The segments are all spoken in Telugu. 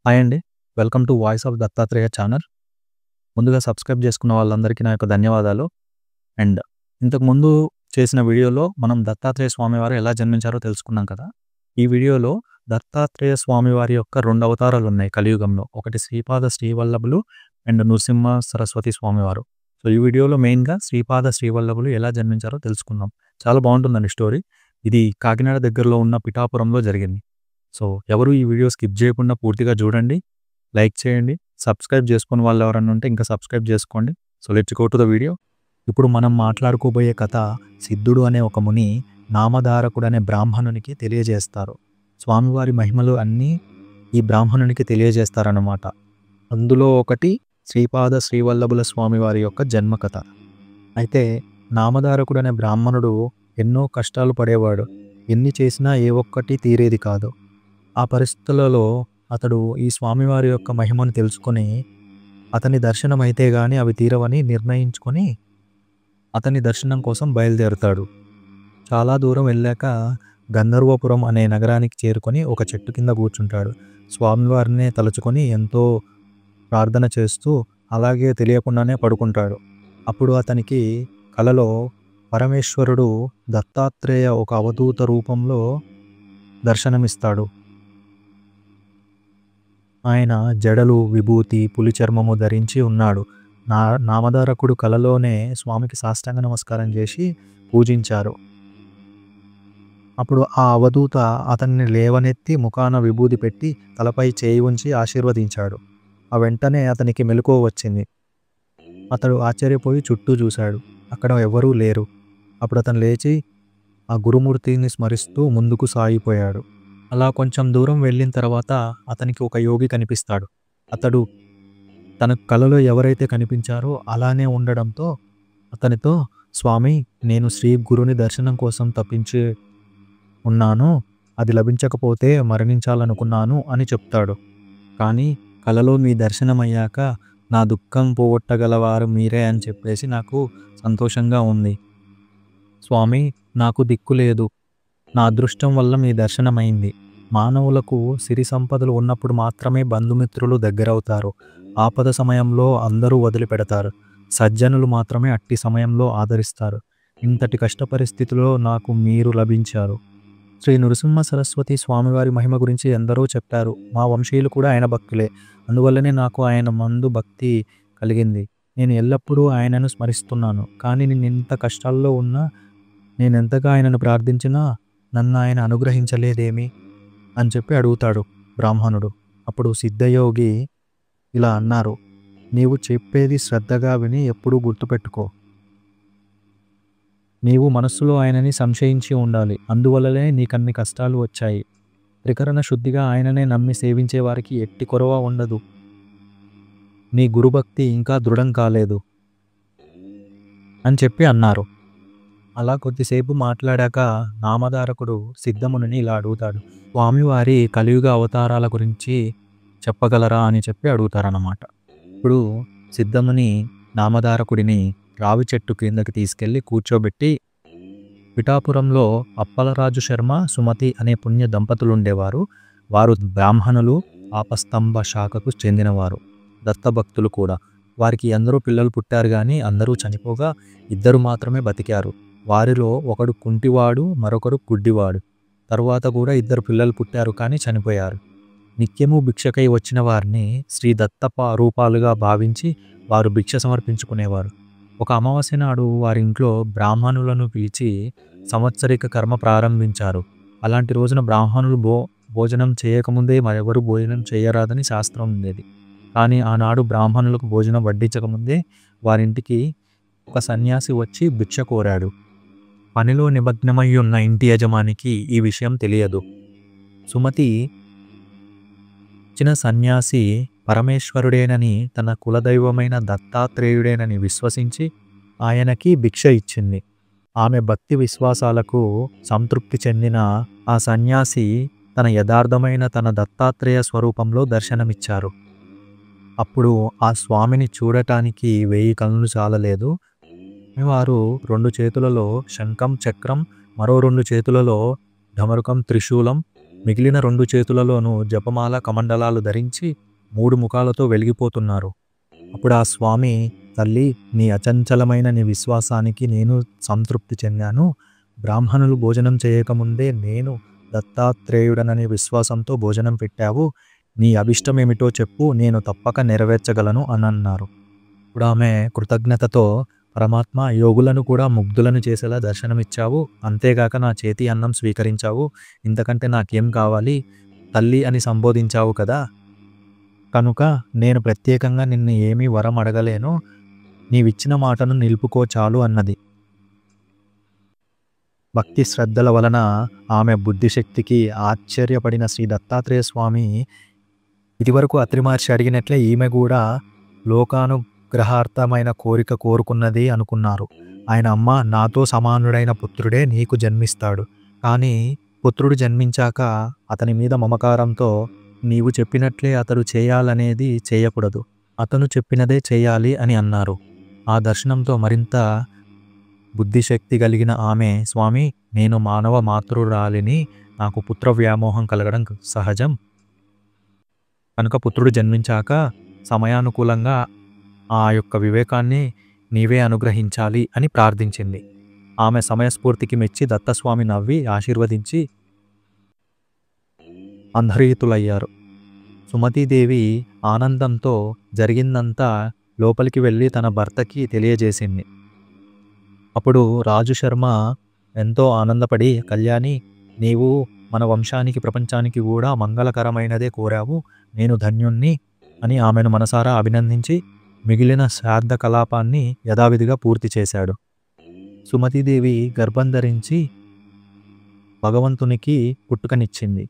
హాయ్ అండి. Welcome to voice of Dattatreya channel. ముందుగా సబ్స్క్రైబ్ చేసుకున్న వాళ్ళందరికీ నా యొక్క ధన్యవాదాలు. అండ్ ఇంతకుముందు చేసిన వీడియోలో మనం దత్తాత్రేయ స్వామివారు ఎలా జన్మించారో తెలుసుకున్నాం కదా! ఈ వీడియోలో దత్తాత్రేయ స్వామివారి యొక్క 2 అవతారాలున్నాయి కలియుగంలో. ఒకటి శ్రీపాద శ్రీవల్లభులు అండ్ నృసింహ సరస్వతి స్వామివారు. సో, ఈ వీడియోలో మెయిన్‌గా శ్రీపాద శ్రీవల్లభులు ఎలా జన్మించారో తెలుసుకుందాం. చాలా బావుంటుందండి స్టోరీ. ఇది కాకినాడ దగ్గరలో ఉన్న పిఠాపురంలో జరిగింది. సో, ఎవరు ఈ వీడియో స్కిప్ చేయకుండా పూర్తిగా చూడండి. లైక్ చేయండి. సబ్స్క్రైబ్ చేసుకోని వాళ్ళు ఎవరైనా ఉంటే ఇంకా సబ్స్క్రైబ్ చేసుకోండి. So, let's go to the video. ఇప్పుడు మనం మాట్లాడుకోబోయే కథ సిద్ధుడు అనే ఒక ముని నామధారకుడు అనే బ్రాహ్మణునికి తెలియజేస్తారు. స్వామివారి మహిమలు అన్నీ ఈ బ్రాహ్మణునికి తెలియజేస్తారన్నమాట. అందులో ఒకటి శ్రీపాద శ్రీవల్లభుల స్వామివారి యొక్క జన్మ కథ. అయితే నామధారకుడు అనే బ్రాహ్మణుడు ఎన్నో కష్టాలు పడేవాడు. ఎన్ని చేసినా ఏ ఒక్కటి తీరేది కాదు. ఆ పరిస్థితులలో అతడు ఈ స్వామివారి యొక్క మహిమను తెలుసుకొని అతని దర్శనం అయితే గాని అవి తీరవని నిర్ణయించుకొని అతని దర్శనం కోసం బయలుదేరుతాడు. చాలా దూరం వెళ్ళాక గంధర్వపురం అనే నగరానికి చేరుకొని ఒక చెట్టు కింద కూర్చుంటాడు. స్వామివారినే తలుచుకొని ఎంతో ప్రార్థన చేస్తూ అలాగే తెలియకుండానే పడుకుంటాడు. అప్పుడు అతనికి కలలో పరమేశ్వరుడు దత్తాత్రేయ ఒక అవధూత రూపంలో దర్శనమిస్తాడు. ఆయన జడలు, విభూతి, పులి చర్మము ధరించి ఉన్నాడు. నామధారకుడు కలలోనే స్వామికి సాష్టాంగ నమస్కారం చేసి పూజించారు. అప్పుడు ఆ అవధూత అతన్ని లేవనెత్తి ముఖాన విభూది పెట్టి తలపై చేయి ఉంచి ఆశీర్వదించాడు. ఆ వెంటనే అతనికి మెలకువ వచ్చింది. అతడు ఆశ్చర్యపోయి చుట్టూ చూశాడు. అక్కడ ఎవరూ లేరు. అప్పుడు అతను లేచి ఆ గురుమూర్తిని స్మరిస్తూ ముందుకు సాగిపోయాడు. అలా కొంచెం దూరం వెళ్ళిన తర్వాత అతనికి ఒక యోగి కనిపిస్తాడు. అతడు తన కలలో ఎవరైతే కనిపించారో అలానే ఉండడంతో అతనితో, "స్వామి, నేను శ్రీ గురుని దర్శనం కోసం తప్పించి ఉన్నాను. అది లభించకపోతే మరణించాలనుకున్నాను" అని చెప్తాడు. "కానీ కలలో మీ దర్శనమయ్యాక నా దుఃఖం పోగొట్టగలవారు మీరే అని చెప్పేసి నాకు సంతోషంగా ఉంది. స్వామి, నాకు దిక్కు లేదు. నా అదృష్టం వల్ల మీ దర్శనమైంది. మానవులకు సిరి సంపదలు ఉన్నప్పుడు మాత్రమే బంధుమిత్రులు దగ్గరవుతారు. ఆపద సమయంలో అందరూ వదిలిపెడతారు. సజ్జనులు మాత్రమే అట్టి సమయంలో ఆదరిస్తారు. ఇంతటి కష్ట పరిస్థితిలో నాకు మీరు లభించారు." శ్రీ నృసింహ సరస్వతి స్వామివారి మహిమ గురించి ఎందరో చెప్పారు. మా వంశీయులు కూడా ఆయన భక్తులే. అందువల్లనే నాకు ఆయన మందు భక్తి కలిగింది. నేను ఎల్లప్పుడూ ఆయనను స్మరిస్తున్నాను. కానీ నేనెంత కష్టాల్లో ఉన్నా, నేనెంతగా ఆయనను ప్రార్థించినా నన్ను ఆయన అనుగ్రహించలేదేమి అని చెప్పి అడుగుతాడు బ్రాహ్మణుడు. అప్పుడు సిద్ధయోగి ఇలా అన్నారు, "నీవు చెప్పేది శ్రద్ధగా విని ఎప్పుడూ గుర్తుపెట్టుకో. నీవు మనస్సులో ఆయనని సంశయించి ఉండాలి. అందువల్లనే నీకన్ని కష్టాలు వచ్చాయి. త్రికరణ శుద్ధిగా ఆయననే నమ్మి సేవించే వారికి ఎట్టి కొరవ ఉండదు. నీ గురుభక్తి ఇంకా దృఢం కాలేదు" అని చెప్పి అన్నారు. అలా కొద్దిసేపు మాట్లాడాక నామధారకుడు సిద్ధమునిని ఇలా అడుగుతాడు, "స్వామివారి కలియుగ అవతారాల గురించి చెప్పగలరా" అని చెప్పి అడుగుతారన్నమాట. ఇప్పుడు సిద్ధముని నామధారకుడిని రావి చెట్టు క్రిందకి తీసుకెళ్లి కూర్చోబెట్టి, పిఠాపురంలో అప్పలరాజు శర్మ, సుమతి అనే పుణ్య దంపతులుండేవారు. వారు బ్రాహ్మణులు, ఆపస్తంభ శాఖకు చెందినవారు, దత్తభక్తులు కూడా. వారికి ఎందరో పిల్లలు పుట్టారు గాని అందరూ చనిపోగా 2 మాత్రమే బతికారు. వారిలో ఒకడు కుంటివాడు, మరొకరు గుడ్డివాడు. తరువాత కూడా 2 పిల్లలు పుట్టారు కానీ చనిపోయారు. నిత్యము భిక్షకై వచ్చిన వారిని శ్రీ దత్త రూపాలుగా భావించి వారు భిక్ష సమర్పించుకునేవారు. ఒక అమావాస్య నాడు వారింట్లో బ్రాహ్మణులను పిలిచి సంవత్సరిక కర్మ ప్రారంభించారు. అలాంటి రోజున బ్రాహ్మణులు భోజనం చేయకముందే మరెవరూ భోజనం చేయరాదని శాస్త్రం ఉండేది. కానీ ఆనాడు బ్రాహ్మణులకు భోజనం వడ్డించకముందే వారింటికి ఒక సన్యాసి వచ్చి భిక్ష కోరాడు. పనిలో నిమగ్నమై ఉన్న ఇంటి యజమానికి ఈ విషయం తెలియదు. సుమతి ఇచ్చిన సన్యాసి పరమేశ్వరుడేనని, తన కులదైవమైన దత్తాత్రేయుడేనని విశ్వసించి ఆయనకి భిక్ష ఇచ్చింది. ఆమె భక్తి విశ్వాసాలకు సంతృప్తి చెందిన ఆ సన్యాసి తన యథార్థమైన తన దత్తాత్రేయ స్వరూపంలో దర్శనమిచ్చారు. అప్పుడు ఆ స్వామిని చూడటానికి 1000 కన్నులు చాలలేదు. వారు 2 చేతులలో శంఖం, చక్రం, మరో 2 చేతులలో ఢమరుకం, త్రిశూలం, మిగిలిన 2 చేతులలోనూ జపమాల కమండలాలు ధరించి 3 ముఖాలతో వెలిగిపోతున్నారు. అప్పుడు ఆ స్వామి, తల్లి, నీ అచంచలమైన నీ విశ్వాసానికి నేను సంతృప్తి చెందాను. బ్రాహ్మణులు భోజనం చేయకముందే నేను దత్తాత్రేయుడననే విశ్వాసంతో భోజనం పెట్టావు. నీ అభిష్టమేమిటో చెప్పు, నేను తప్పక నెరవేర్చగలను అని అన్నారు. ఇప్పుడు ఆమె కృతజ్ఞతతో, పరమాత్మ, యోగులను కూడా ముగ్ధులను చేసేలా దర్శనమిచ్చావు. అంతేగాక నా చేతి అన్నం స్వీకరించావు. ఇంతకంటే నాకేం కావాలి? తల్లి అని సంబోధించావు కదా, కనుక నేను ప్రత్యేకంగా నిన్ను ఏమీ వరం అడగలేను. నీవిచ్చిన మాటను నిలుపుకో చాలు అన్నది. భక్తి శ్రద్ధల వలన ఆమె బుద్ధిశక్తికి ఆశ్చర్యపడిన శ్రీ దత్తాత్రేయ స్వామి ఇదివరకు అత్రి మహర్షి అడిగినట్లే ఈమె కూడా లోకానుగ్రహార్థమైన కోరిక కోరుకున్నది అనుకున్నారు. ఆయన అమ్మ, నాతో సమానుడైన పుత్రుడే నీకు జన్మిస్తాడు. కానీ పుత్రుడు జన్మించాక అతని మీద మమకారంతో నీవు చెప్పినట్లే అతడు చేయాలనేది చేయకూడదు, అతను చెప్పినదే చేయాలి అని అన్నారు. ఆ దర్శనంతో మరింత బుద్ధిశక్తి కలిగిన ఆమె, స్వామి, నేను మానవ మాతృరాలిని, నాకు పుత్ర వ్యామోహం కలగడం సహజం, కనుక పుత్రుడు జన్మించాక సమయానుకూలంగా ఆ యొక్క వివేకాన్ని నీవే అనుగ్రహించాలి అని ప్రార్థించింది. ఆమె సమయస్ఫూర్తికి మెచ్చి దత్తస్వామి నవ్వి ఆశీర్వదించి అంధరీతులయ్యారు. సుమతీదేవి ఆనందంతో జరిగిందంతా లోపలికి వెళ్ళి తన భర్తకి తెలియజేసింది. అప్పుడు రాజు శర్మ ఎంతో ఆనందపడి, కళ్యాణి, నీవు మన వంశానికి ప్రపంచానికి కూడా మంగళకరమైనదే కోరావు, నేను ధన్యుణ్ణి అని ఆమెను మనసారా అభినందించి మిగిలిన శ్రాద్ధ కలాపాన్ని యథావిధిగా పూర్తి చేశాడు. సుమతీదేవి గర్భం ధరించి భగవంతునికి పుట్టుకనిచ్చింది.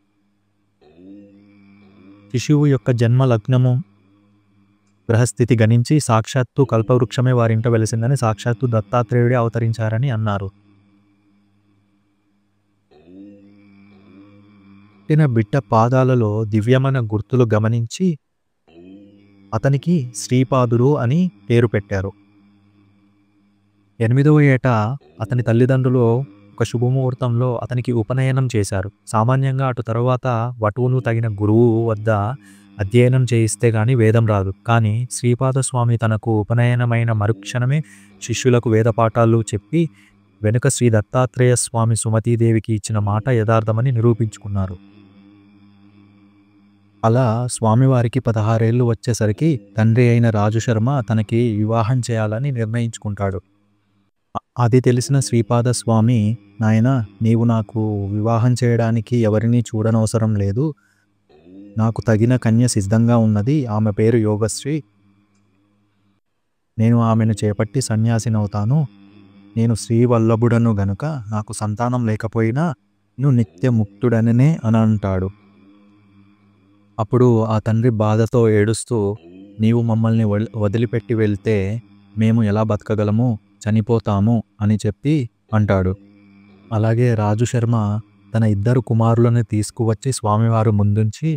శిశువు యొక్క జన్మ లగ్నము గ్రహస్థితి గణించి సాక్షాత్తు కల్పవృక్షమే వారింట వెలిసిందని, సాక్షాత్తు దత్తాత్రేయుడే అవతరించారని అన్నారు. బిడ్డ పాదాలలో దివ్యమైన గుర్తులు గమనించి అతనికి శ్రీపాదుడు అని పేరు పెట్టారు. 8వ ఏట అతని తల్లిదండ్రులు ఒక శుభముహూర్తంలో అతనికి ఉపనయనం చేశారు. సామాన్యంగా అటు తరువాత వటువును తగిన గురువు వద్ద అధ్యయనం చేయిస్తే గాని వేదం రాదు. కానీ శ్రీపాదస్వామి తనకు ఉపనయనమైన మరుక్షణమే శిష్యులకు వేదపాఠాలు చెప్పి వెనుక శ్రీ దత్తాత్రేయ స్వామి సుమతీదేవికి ఇచ్చిన మాట యథార్థమని నిరూపించుకున్నారు. అలా స్వామివారికి 16 ఏళ్ళు వచ్చేసరికి తండ్రి అయిన రాజు శర్మ తనకి వివాహం చేయాలని నిర్ణయించుకుంటాడు. అది తెలిసిన శ్రీపాదస్వామి, నాయనా, నీవు నాకు వివాహం చేయడానికి ఎవరినీ చూడనవసరం లేదు, నాకు తగిన కన్య సిద్ధంగా ఉన్నది, ఆమె పేరు యోగశ్రీ, నేను ఆమెను చేపట్టి సన్యాసినవుతాను, నేను శ్రీవల్లభుడను గనుక నాకు సంతానం లేకపోయినా నువ్వు నిత్యముక్తుడననే అని అంటాడు. అప్పుడు ఆ తండ్రి బాధతో ఏడుస్తూ, నీవు మమ్మల్ని వదిలిపెట్టి వెళ్తే మేము ఎలా బతకగలము, చనిపోతాము అని చెప్పి అంటాడు. అలాగే రాజు శర్మ తన 2 కుమారులను తీసుకువచ్చి స్వామివారు ముందుంచి,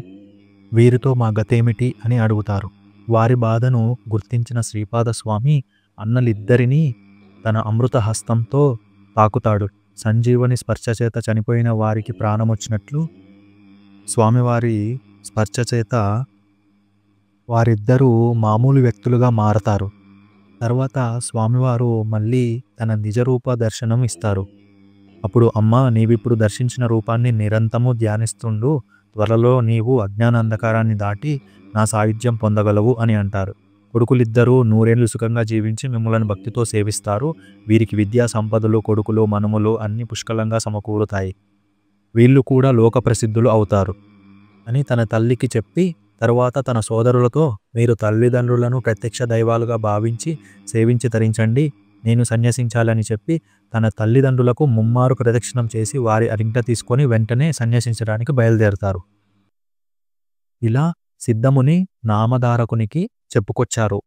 వీరితో మా గతేమిటి అని అడుగుతారు. వారి బాధను గుర్తించిన శ్రీపాదస్వామి అన్నలిద్దరినీ తన అమృత హస్తంతో తాకుతాడు. సంజీవని స్పర్శచేత చనిపోయిన వారికి ప్రాణమొచ్చినట్లు స్వామివారి స్పర్శచేత వారిద్దరూ మామూలు వ్యక్తులుగా మారతారు. తర్వాత స్వామివారు మళ్ళీ తన నిజరూప దర్శనం ఇస్తారు. అప్పుడు, అమ్మా, నీవిప్పుడు దర్శించిన రూపాన్ని నిరంతరము ధ్యానిస్తుండు, త్వరలో నీవు అజ్ఞాన అంధకారాన్ని దాటి నా సాయుధ్యం పొందగలవు అని అంటారు. కొడుకులిద్దరూ 100 ఏళ్ళు సుఖంగా జీవించి మిమ్మల్ని భక్తితో సేవిస్తారు. వీరికి విద్యా సంపదలు, కొడుకులు, మనుములు అన్ని పుష్కలంగా సమకూరుతాయి. వీళ్ళు కూడా లోక ప్రసిద్ధులు అవుతారు అని తన తల్లికి చెప్పి, తరువాత తన సోదరులతో, మీరు తల్లిదండ్రులను ప్రత్యక్ష దైవాలుగా భావించి సేవించి తరించండి, నేను సన్యసించాలని చెప్పి తన తల్లిదండ్రులకు ముమ్మారు ప్రదక్షిణం చేసి వారి అరింట తీసుకొని వెంటనే సన్యసించడానికి బయలుదేరతారు. ఇలా సిద్ధముని నామధారకునికి చెప్పుకొచ్చారు.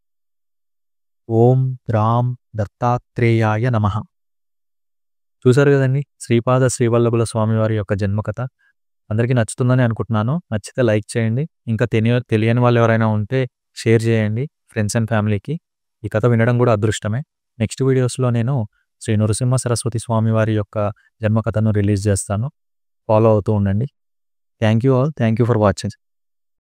ఓం రాం దత్తాత్రేయాయ నమః. చూశారు కదండి శ్రీపాద శ్రీవల్లభుల స్వామివారి యొక్క జన్మకథ. అందరికీ నచ్చుతుందని అనుకుంటున్నాను. నచ్చితే లైక్ చేయండి. ఇంకా తెలియని వాళ్ళు ఎవరైనా ఉంటే షేర్ చేయండి ఫ్రెండ్స్ అండ్ ఫ్యామిలీకి. ఈ కథ వినడం కూడా అదృష్టమే. నెక్స్ట్ వీడియోస్లో నేను శ్రీ నృసింహ సరస్వతి స్వామి వారి యొక్క జన్మకథను రిలీజ్ చేస్తాను. ఫాలో అవుతూ ఉండండి. Thank you all. Thank you for watching.